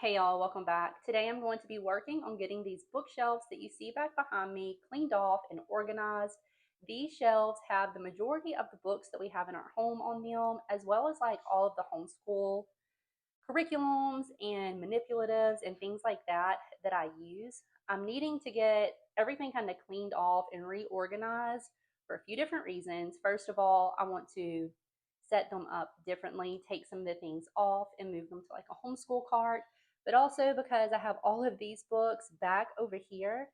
Hey y'all, welcome back. Today I'm going to be working on getting these bookshelves that you see back behind me cleaned off and organized. These shelves have the majority of the books that we have in our home on them, as well as like all of the homeschool curriculums and manipulatives and things like that I use. I'm needing to get everything kind of cleaned off and reorganized for a few different reasons. First of all, I want to set them up differently, take some of the things off and move them to like a homeschool cart, but also because I have all of these books back over here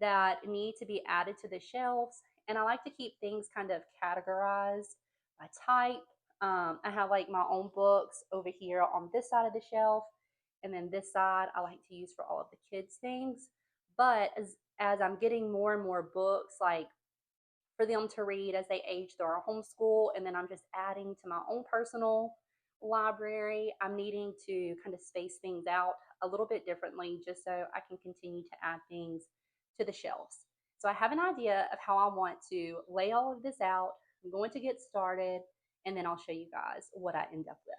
that need to be added to the shelves. And I like to keep things kind of categorized by type. I have like my own books over here on this side of the shelf, and then this side I like to use for all of the kids' things. But as I'm getting more and more books, like for them to read as they age through our homeschool, and then I'm just adding to my own personal library, I'm needing to kind of space things out a little bit differently just so I can continue to add things to the shelves. So I have an idea of how I want to lay all of this out. I'm going to get started, and then I'll show you guys what I end up with.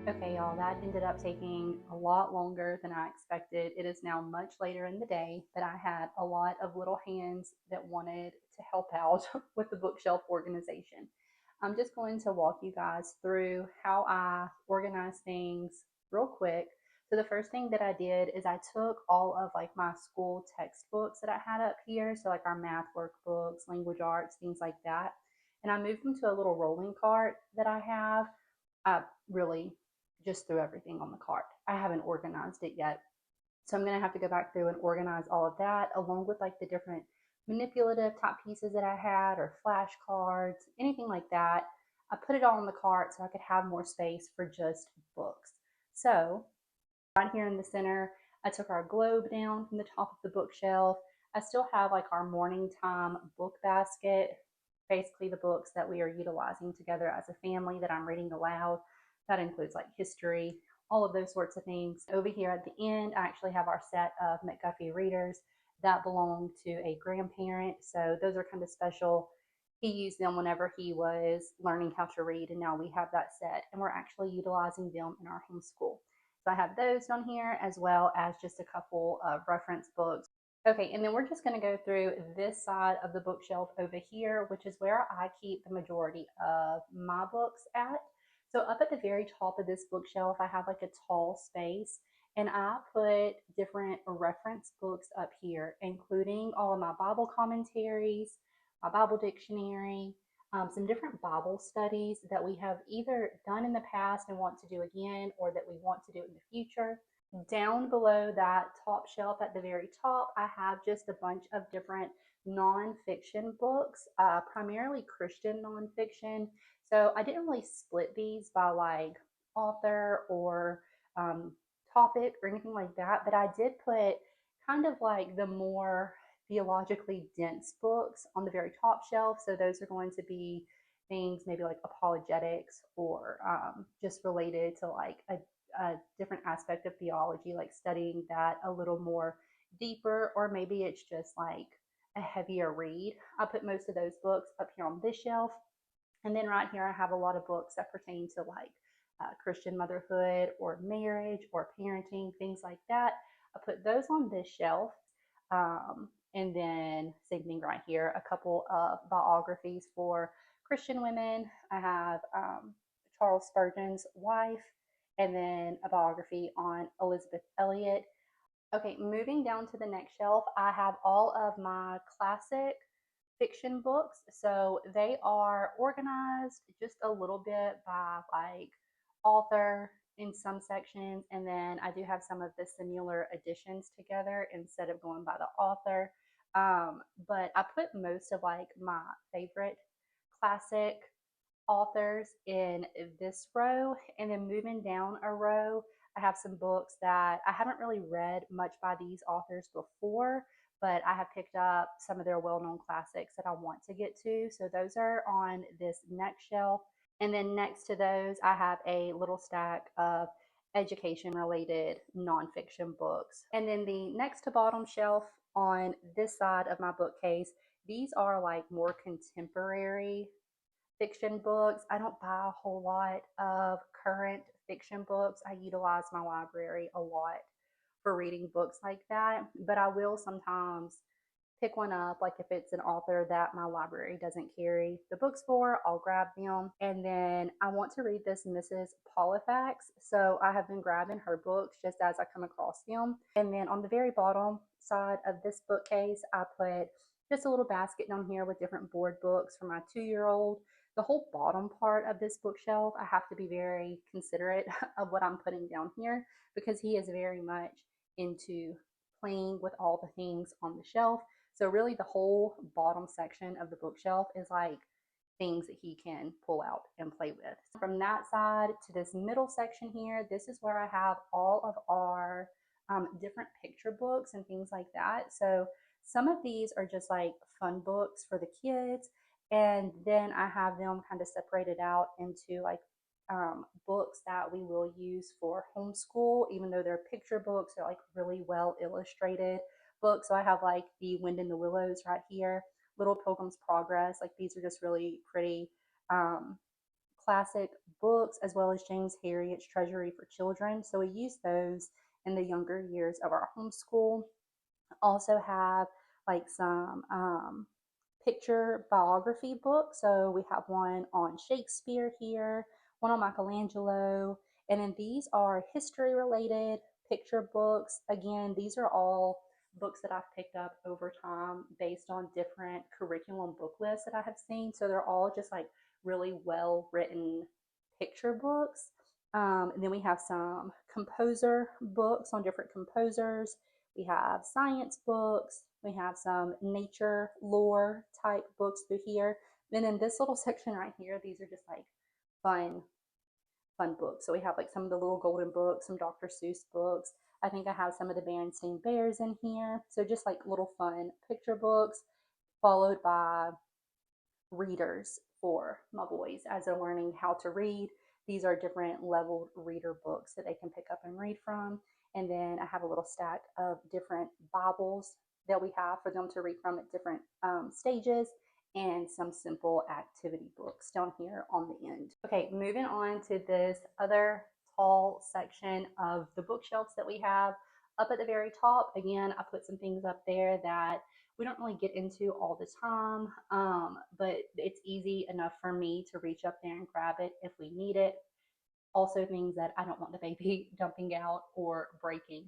Okay, y'all, that ended up taking a lot longer than I expected. It is now much later in the day, but I had a lot of little hands that wanted to help out with the bookshelf organization. I'm just going to walk you guys through how I organize things real quick. So the first thing that I did is I took all of like my school textbooks that I had up here, so like our math workbooks, language arts, things like that, and I moved them to a little rolling cart that I have. I really just threw everything on the cart. I haven't organized it yet. So I'm going to have to go back through and organize all of that along with like the different manipulative type pieces that I had or flashcards, anything like that. I put it all in the cart so I could have more space for just books. So right here in the center, I took our globe down from the top of the bookshelf. I still have like our morning time book basket, basically the books that we are utilizing together as a family that I'm reading aloud. That includes like history, all of those sorts of things. Over here at the end, I actually have our set of McGuffey readers that belong to a grandparent. So those are kind of special. He used them whenever he was learning how to read, and now we have that set, and we're actually utilizing them in our homeschool. So I have those on here as well as just a couple of reference books. Okay, and then we're just going to go through this side of the bookshelf over here, which is where I keep the majority of my books at. So up at the very top of this bookshelf, I have like a tall space, and I put different reference books up here, including all of my Bible commentaries, my Bible dictionary, some different Bible studies that we have either done in the past and want to do again, or that we want to do in the future. Down below that top shelf at the very top, I have just a bunch of different nonfiction books, primarily Christian nonfiction. So I didn't really split these by like author or topic or anything like that, but I did put kind of like the more theologically dense books on the very top shelf. So those are going to be things maybe like apologetics or just related to like a different aspect of theology, like studying that a little more deeper, or maybe it's just like a heavier read. I put most of those books up here on this shelf. And then right here, I have a lot of books that pertain to like Christian motherhood or marriage or parenting, things like that. I put those on this shelf. And then same thing right here, a couple of biographies for Christian women. I have Charles Spurgeon's wife, and then a biography on Elizabeth Elliot. Okay, moving down to the next shelf, I have all of my classic fiction books. So they are organized just a little bit by like author in some sections, and then I do have some of the similar editions together instead of going by the author. But I put most of like my favorite classic authors in this row, and then moving down a row, I have some books that I haven't really read much by these authors before, but I have picked up some of their well-known classics that I want to get to. So those are on this next shelf. And then next to those, I have a little stack of education related nonfiction books. And then the next to bottom shelf on this side of my bookcase, these are like more contemporary fiction books. I don't buy a whole lot of current fiction books. I utilize my library a lot for reading books like that, but I will sometimes pick one up, like if it's an author that my library doesn't carry the books for, I'll grab them. And then I want to read this Mrs. Polifax, so I have been grabbing her books just as I come across them. And then on the very bottom side of this bookcase, I put just a little basket down here with different board books for my 2-year-old. The whole bottom part of this bookshelf, I have to be very considerate of what I'm putting down here because he is very much into playing with all the things on the shelf. So really the whole bottom section of the bookshelf is like things that he can pull out and play with. From that side to this middle section here, this is where I have all of our different picture books and things like that. So some of these are just like fun books for the kids. And then I have them kind of separated out into like books that we will use for homeschool, even though they're picture books, they're like really well illustrated books. So I have like The Wind in the Willows right here, Little Pilgrim's Progress. Like these are just really pretty classic books, as well as James Herriot's Treasury for Children. So we use those in the younger years of our homeschool. Also have like some picture biography book. So we have one on Shakespeare here, one on Michelangelo, and then these are history related picture books. Again, these are all books that I've picked up over time based on different curriculum book lists that I have seen. So they're all just like really well written picture books. And then we have some composer books on different composers. We have science books. We have some nature lore type books through here. Then in this little section right here, these are just like fun, fun books. So we have like some of the little golden books, some Dr. Seuss books. I think I have some of the Berenstain Bears in here. So just like little fun picture books, followed by readers for my boys as they're learning how to read. These are different leveled reader books that they can pick up and read from. And then I have a little stack of different Bibles that we have for them to read from at different stages, and some simple activity books down here on the end. Okay, moving on to this other tall section of the bookshelves that we have. Up at the very top, again, I put some things up there that we don't really get into all the time, but it's easy enough for me to reach up there and grab it if we need it. Also things that I don't want the baby dumping out or breaking.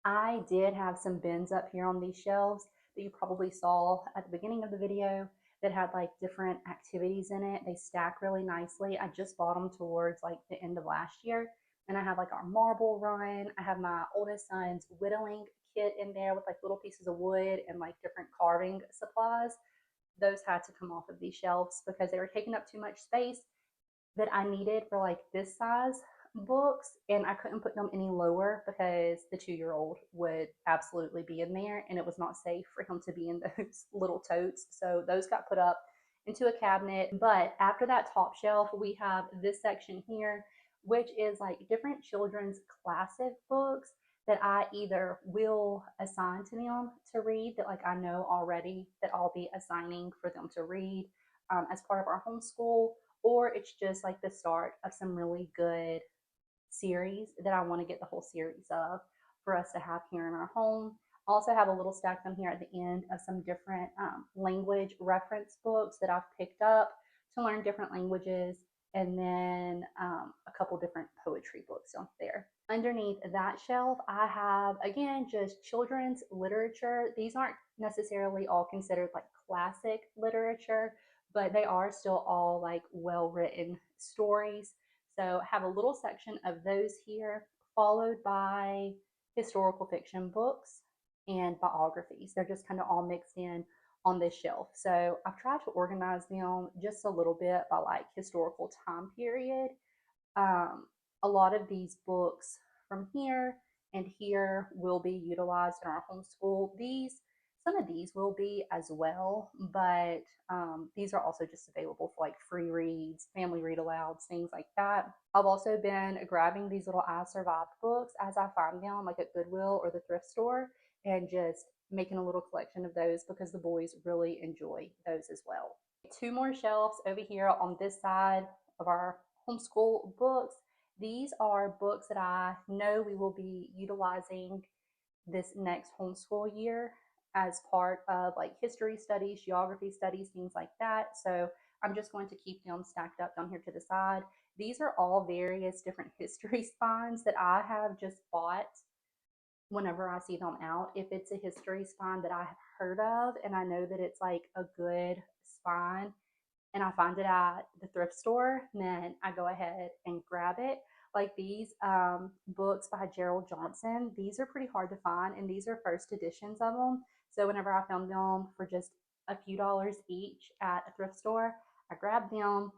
I did have some bins up here on these shelves that you probably saw at the beginning of the video that had like different activities in it. They stack really nicely. I just bought them towards like the end of last year. And I have like our marble run. I have my oldest son's whittling kit in there with like little pieces of wood and like different carving supplies. Those had to come off of these shelves because they were taking up too much space that I needed for like this size books, and I couldn't put them any lower because the 2-year-old would absolutely be in there and it was not safe for him to be in those little totes. So those got put up into a cabinet. But after that top shelf, we have this section here, which is like different children's classic books that I either will assign to them to read, that like I know already that I'll be assigning for them to read as part of our homeschool, or it's just like the start of some really good series that I want to get the whole series of for us to have here in our home. Also have a little stack down here at the end of some different language reference books that I've picked up to learn different languages, and then a couple different poetry books on there. Underneath that shelf, I have, again, just children's literature. These aren't necessarily all considered like classic literature, but they are still all like well written stories. So I have a little section of those here, followed by historical fiction books and biographies. They're just kind of all mixed in on this shelf. So I've tried to organize them just a little bit by like historical time period. Um, a lot of these books from here and here will be utilized in our homeschool. Some of these will be as well, but these are also just available for like free reads, family read alouds, things like that. I've also been grabbing these little I Survived books as I find them, like at Goodwill or the thrift store, and just making a little collection of those because the boys really enjoy those as well. Two more shelves over here on this side of our homeschool books. These are books that I know we will be utilizing this next homeschool year as part of like history studies, geography studies, things like that. So I'm just going to keep them stacked up down here to the side. These are all various different history spines that I have just bought whenever I see them out. If it's a history spine that I have heard of and I know that it's like a good spine and I find it at the thrift store, then I go ahead and grab it. Like these books by Gerald Johnson, these are pretty hard to find, and these are first editions of them. So whenever I found them for just a few dollars each at a thrift store, I grabbed them.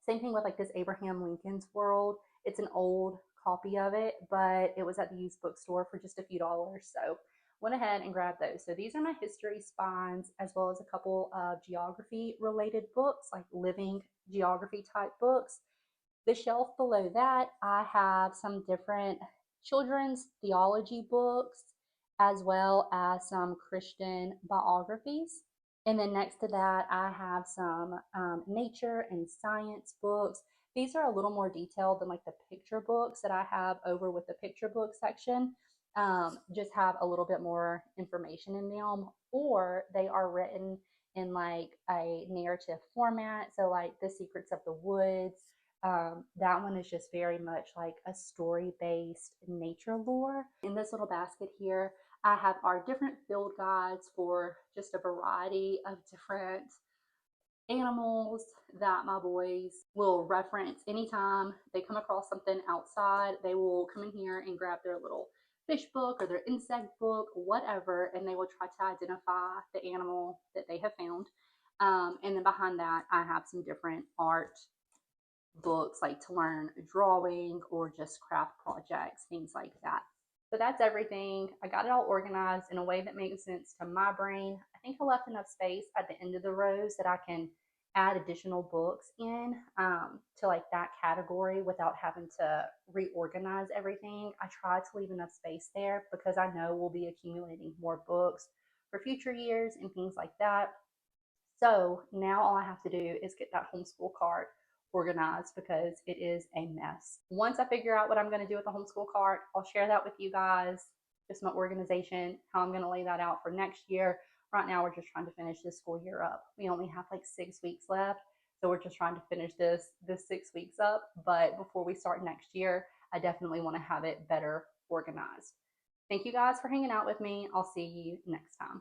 Same thing with like this Abraham Lincoln's World. It's an old copy of it, but it was at the used bookstore for just a few dollars. So went ahead and grabbed those. So these are my history spines, as well as a couple of geography related books, like living geography type books. The shelf below that, I have some different children's theology books, as well as some Christian biographies. And then next to that, I have some nature and science books. These are a little more detailed than like the picture books that I have over with the picture book section. Just have a little bit more information in them, or they are written in like a narrative format. So like The Secrets of the Woods. That one is just very much like a story-based nature lore. In this little basket here, I have our different field guides for just a variety of different animals that my boys will reference anytime they come across something outside. They will come in here and grab their little fish book or their insect book, whatever, and they will try to identify the animal that they have found. And then behind that, I have some different art books like to learn drawing or just craft projects, things like that. So that's everything. I got it all organized in a way that makes sense to my brain. I think I left enough space at the end of the rows that I can add additional books in to like that category without having to reorganize everything. I tried to leave enough space there because I know we'll be accumulating more books for future years and things like that. So now all I have to do is get that homeschool cart organized because it is a mess. Once I figure out what I'm going to do with the homeschool cart, I'll share that with you guys, just my organization, how I'm going to lay that out for next year. Right now, we're just trying to finish this school year up. We only have like 6 weeks left, so we're just trying to finish this 6 weeks up. But before we start next year, I definitely want to have it better organized. Thank you guys for hanging out with me. I'll see you next time.